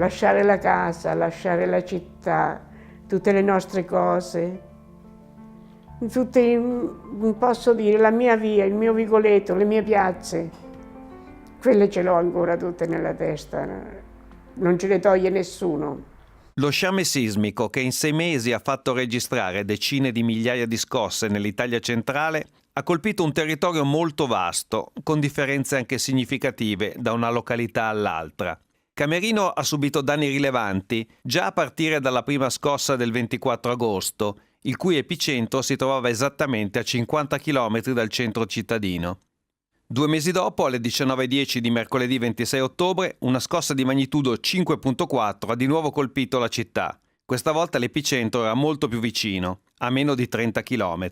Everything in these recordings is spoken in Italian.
lasciare la casa, lasciare la città, tutte le nostre cose, posso dire, la mia via, il mio vicoletto, le mie piazze, quelle ce l'ho ancora tutte nella testa, non ce le toglie nessuno. Lo sciame sismico, che in 6 mesi ha fatto registrare decine di migliaia di scosse nell'Italia centrale, ha colpito un territorio molto vasto, con differenze anche significative da una località all'altra. Camerino ha subito danni rilevanti già a partire dalla prima scossa del 24 agosto, il cui epicentro si trovava esattamente a 50 km dal centro cittadino. 2 mesi dopo, alle 19:10 di mercoledì 26 ottobre, una scossa di magnitudo 5.4 ha di nuovo colpito la città. Questa volta l'epicentro era molto più vicino, a meno di 30 km.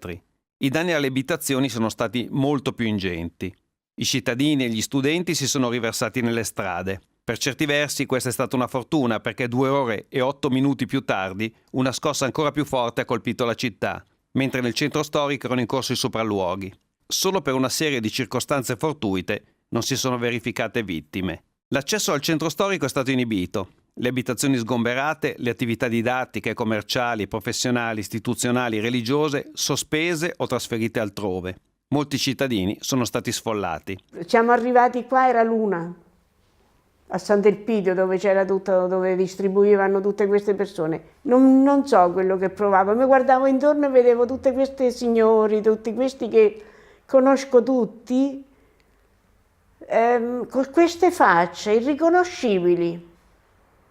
I danni alle abitazioni sono stati molto più ingenti. I cittadini e gli studenti si sono riversati nelle strade. Per certi versi questa è stata una fortuna, perché 2 ore e 8 minuti più tardi una scossa ancora più forte ha colpito la città, mentre nel centro storico erano in corso i sopralluoghi. Solo per una serie di circostanze fortuite non si sono verificate vittime. L'accesso al centro storico è stato inibito. Le abitazioni sgomberate, le attività didattiche, commerciali, professionali, istituzionali, religiose sospese o trasferite altrove. Molti cittadini sono stati sfollati. Siamo arrivati qua, era l'una, a Sant'Elpidio, dove c'era tutto, dove distribuivano tutte queste persone. Non so quello che provavo, mi guardavo intorno e vedevo tutti questi signori, tutti questi che conosco tutti, con queste facce irriconoscibili.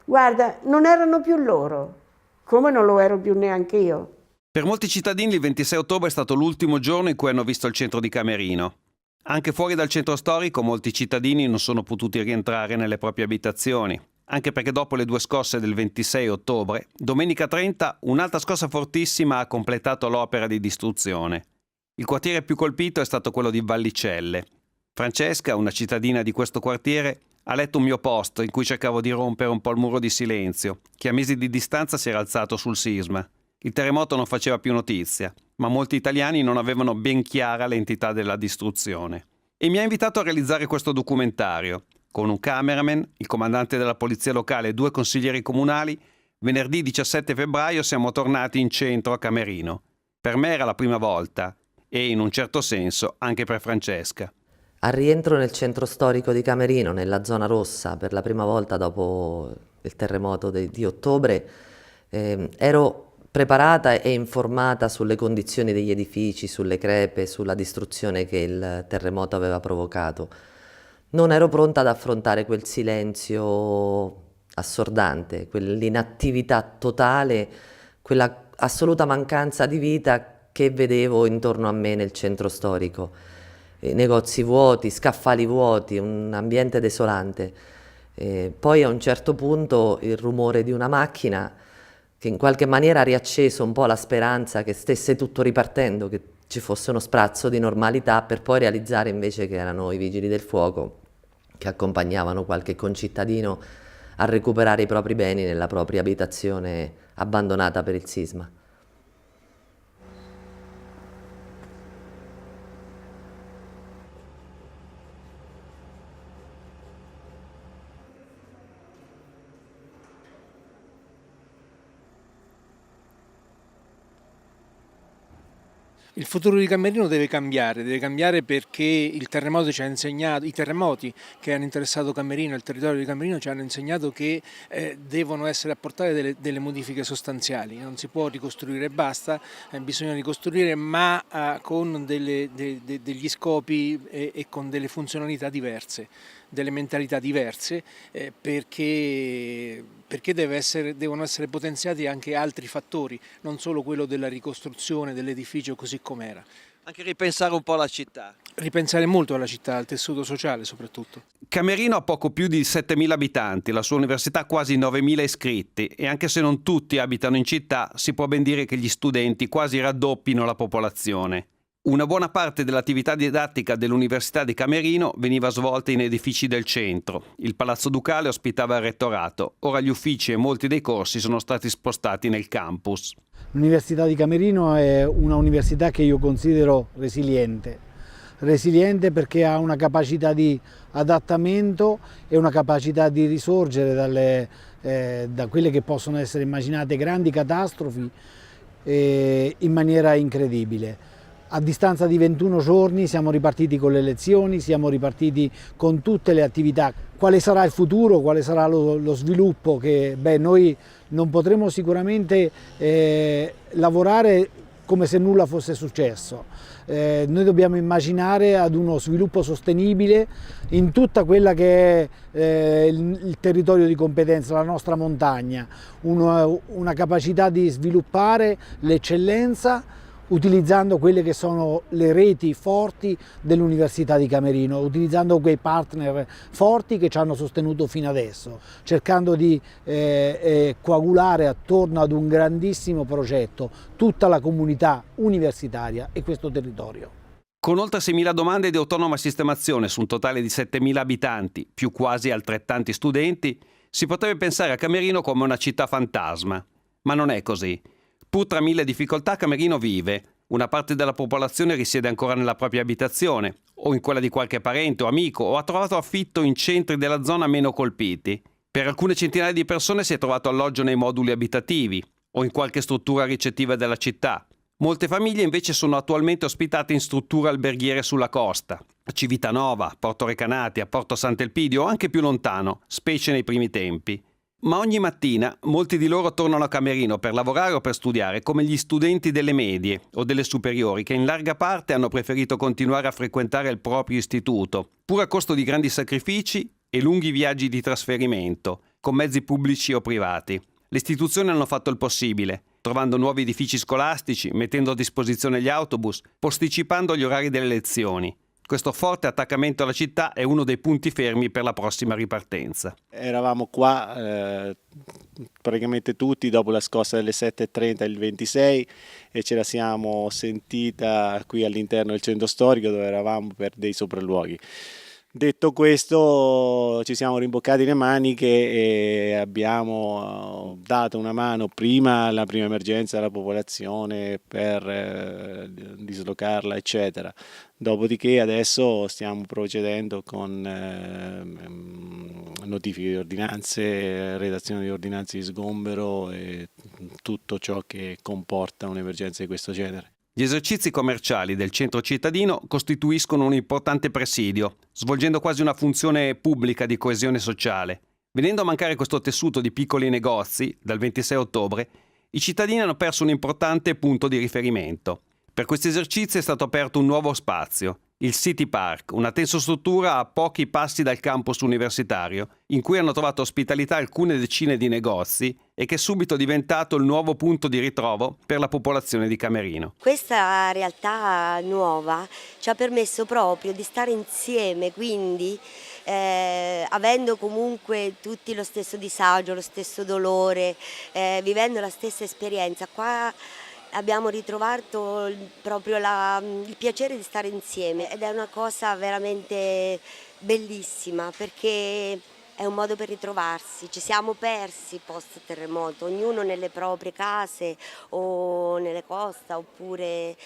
Guarda, non erano più loro, come non lo ero più neanche io. Per molti cittadini il 26 ottobre è stato l'ultimo giorno in cui hanno visto il centro di Camerino. Anche fuori dal centro storico molti cittadini non sono potuti rientrare nelle proprie abitazioni, anche perché dopo le 2 scosse del 26 ottobre, domenica 30, un'altra scossa fortissima ha completato l'opera di distruzione. Il quartiere più colpito è stato quello di Vallicelle. Francesca, una cittadina di questo quartiere, ha letto un mio post in cui cercavo di rompere un po' il muro di silenzio, che a mesi di distanza si era alzato sul sisma. Il terremoto non faceva più notizia, ma molti italiani non avevano ben chiara l'entità della distruzione. E mi ha invitato a realizzare questo documentario. Con un cameraman, il comandante della polizia locale e 2 consiglieri comunali, venerdì 17 febbraio siamo tornati in centro a Camerino. Per me era la prima volta e, in un certo senso, anche per Francesca. Al rientro nel centro storico di Camerino, nella zona rossa, per la prima volta dopo il terremoto di ottobre, ero preparata e informata sulle condizioni degli edifici, sulle crepe, sulla distruzione che il terremoto aveva provocato. Non ero pronta ad affrontare quel silenzio assordante, quell'inattività totale, quella assoluta mancanza di vita che vedevo intorno a me nel centro storico. Negozi vuoti, scaffali vuoti, un ambiente desolante. Poi a un certo punto il rumore di una macchina che in qualche maniera ha riacceso un po' la speranza che stesse tutto ripartendo, che ci fosse uno sprazzo di normalità, per poi realizzare invece che erano i vigili del fuoco che accompagnavano qualche concittadino a recuperare i propri beni nella propria abitazione abbandonata per il sisma. Il futuro di Camerino deve cambiare perché il terremoto ci ha insegnato, i terremoti che hanno interessato Camerino e il territorio di Camerino ci hanno insegnato che devono essere apportate delle modifiche sostanziali. Non si può ricostruire e basta, bisogna ricostruire ma con degli scopi e con delle funzionalità diverse, delle mentalità diverse, perché devono essere potenziati anche altri fattori, non solo quello della ricostruzione dell'edificio così com'era. Anche ripensare un po' alla città. Ripensare molto alla città, al tessuto sociale soprattutto. Camerino ha poco più di 7.000 abitanti, la sua università ha quasi 9.000 iscritti e anche se non tutti abitano in città, si può ben dire che gli studenti quasi raddoppino la popolazione. Una buona parte dell'attività didattica dell'Università di Camerino veniva svolta in edifici del centro. Il Palazzo Ducale ospitava il rettorato. Ora gli uffici e molti dei corsi sono stati spostati nel campus. L'Università di Camerino è una università che io considero resiliente. Resiliente perché ha una capacità di adattamento e una capacità di risorgere da quelle che possono essere immaginate grandi catastrofi in maniera incredibile. A distanza di 21 giorni siamo ripartiti con le lezioni, siamo ripartiti con tutte le attività. Quale sarà il futuro, quale sarà lo sviluppo? Noi non potremo sicuramente lavorare come se nulla fosse successo. Noi dobbiamo immaginare ad uno sviluppo sostenibile in tutta quella che è il territorio di competenza, la nostra montagna, una capacità di sviluppare l'eccellenza utilizzando quelle che sono le reti forti dell'Università di Camerino, utilizzando quei partner forti che ci hanno sostenuto fino adesso, cercando di coagulare attorno ad un grandissimo progetto tutta la comunità universitaria e questo territorio. Con oltre 6.000 domande di autonoma sistemazione su un totale di 7.000 abitanti, più quasi altrettanti studenti, si potrebbe pensare a Camerino come una città fantasma. Ma non è così. Pur tra mille difficoltà, Camerino vive. Una parte della popolazione risiede ancora nella propria abitazione, o in quella di qualche parente o amico, o ha trovato affitto in centri della zona meno colpiti. Per alcune centinaia di persone si è trovato alloggio nei moduli abitativi, o in qualche struttura ricettiva della città. Molte famiglie invece sono attualmente ospitate in strutture alberghiere sulla costa, a Civitanova, a Porto Recanati, a Porto Sant'Elpidio o anche più lontano, specie nei primi tempi. Ma ogni mattina molti di loro tornano a Camerino per lavorare o per studiare, come gli studenti delle medie o delle superiori, che in larga parte hanno preferito continuare a frequentare il proprio istituto, pur a costo di grandi sacrifici e lunghi viaggi di trasferimento, con mezzi pubblici o privati. Le istituzioni hanno fatto il possibile, trovando nuovi edifici scolastici, mettendo a disposizione gli autobus, posticipando gli orari delle lezioni. Questo forte attaccamento alla città è uno dei punti fermi per la prossima ripartenza. Eravamo qua praticamente tutti dopo la scossa delle 7:30 il 26 e ce la siamo sentita qui all'interno del centro storico dove eravamo per dei sopralluoghi. Detto questo, ci siamo rimboccati le maniche e abbiamo dato una mano prima alla prima emergenza alla popolazione per dislocarla, eccetera. Dopodiché adesso stiamo procedendo con notifiche di ordinanze, redazione di ordinanze di sgombero e tutto ciò che comporta un'emergenza di questo genere. Gli esercizi commerciali del centro cittadino costituiscono un importante presidio, svolgendo quasi una funzione pubblica di coesione sociale. Venendo a mancare questo tessuto di piccoli negozi, dal 26 ottobre, i cittadini hanno perso un importante punto di riferimento. Per questi esercizi è stato aperto un nuovo spazio, il City Park, una tensostruttura a pochi passi dal campus universitario, in cui hanno trovato ospitalità alcune decine di negozi e che è subito diventato il nuovo punto di ritrovo per la popolazione di Camerino. Questa realtà nuova ci ha permesso proprio di stare insieme, quindi avendo comunque tutti lo stesso disagio, lo stesso dolore, vivendo la stessa esperienza, qua abbiamo ritrovato proprio il piacere di stare insieme ed è una cosa veramente bellissima perché è un modo per ritrovarsi. Ci siamo persi post terremoto, ognuno nelle proprie case o nelle coste oppure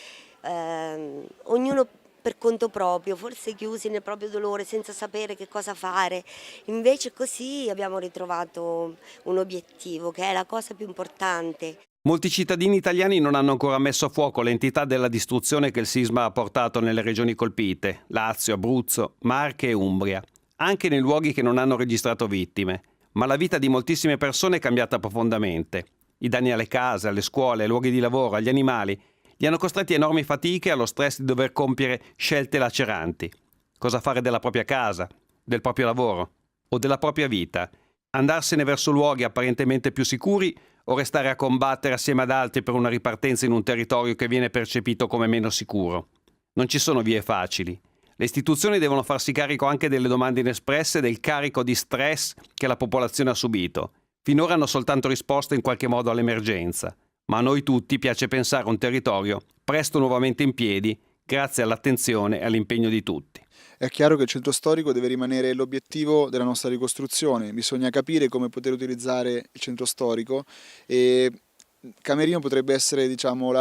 ognuno per conto proprio, forse chiusi nel proprio dolore senza sapere che cosa fare. Invece così abbiamo ritrovato un obiettivo che è la cosa più importante. Molti cittadini italiani non hanno ancora messo a fuoco l'entità della distruzione che il sisma ha portato nelle regioni colpite, Lazio, Abruzzo, Marche e Umbria, anche nei luoghi che non hanno registrato vittime. Ma la vita di moltissime persone è cambiata profondamente. I danni alle case, alle scuole, ai luoghi di lavoro, agli animali, li hanno costretti a enormi fatiche e allo stress di dover compiere scelte laceranti. Cosa fare della propria casa, del proprio lavoro o della propria vita? Andarsene verso luoghi apparentemente più sicuri o restare a combattere assieme ad altri per una ripartenza in un territorio che viene percepito come meno sicuro? Non ci sono vie facili. Le istituzioni devono farsi carico anche delle domande inespresse e del carico di stress che la popolazione ha subito. Finora hanno soltanto risposto in qualche modo all'emergenza, ma a noi tutti piace pensare a un territorio presto nuovamente in piedi grazie all'attenzione e all'impegno di tutti. È chiaro che il centro storico deve rimanere l'obiettivo della nostra ricostruzione, bisogna capire come poter utilizzare il centro storico e Camerino potrebbe essere, diciamo,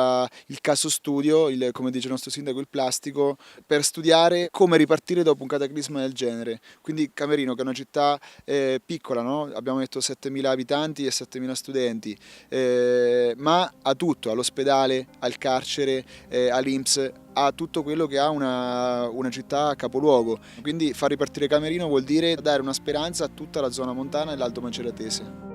il caso studio, come dice il nostro sindaco, il plastico, per studiare come ripartire dopo un cataclisma del genere. Quindi Camerino, che è una città piccola, no? Abbiamo detto 7.000 abitanti e 7.000 studenti, ma ha tutto, all'ospedale, al carcere, all'INPS, ha tutto quello che ha una città capoluogo. Quindi far ripartire Camerino vuol dire dare una speranza a tutta la zona montana e l'Alto Maceratese.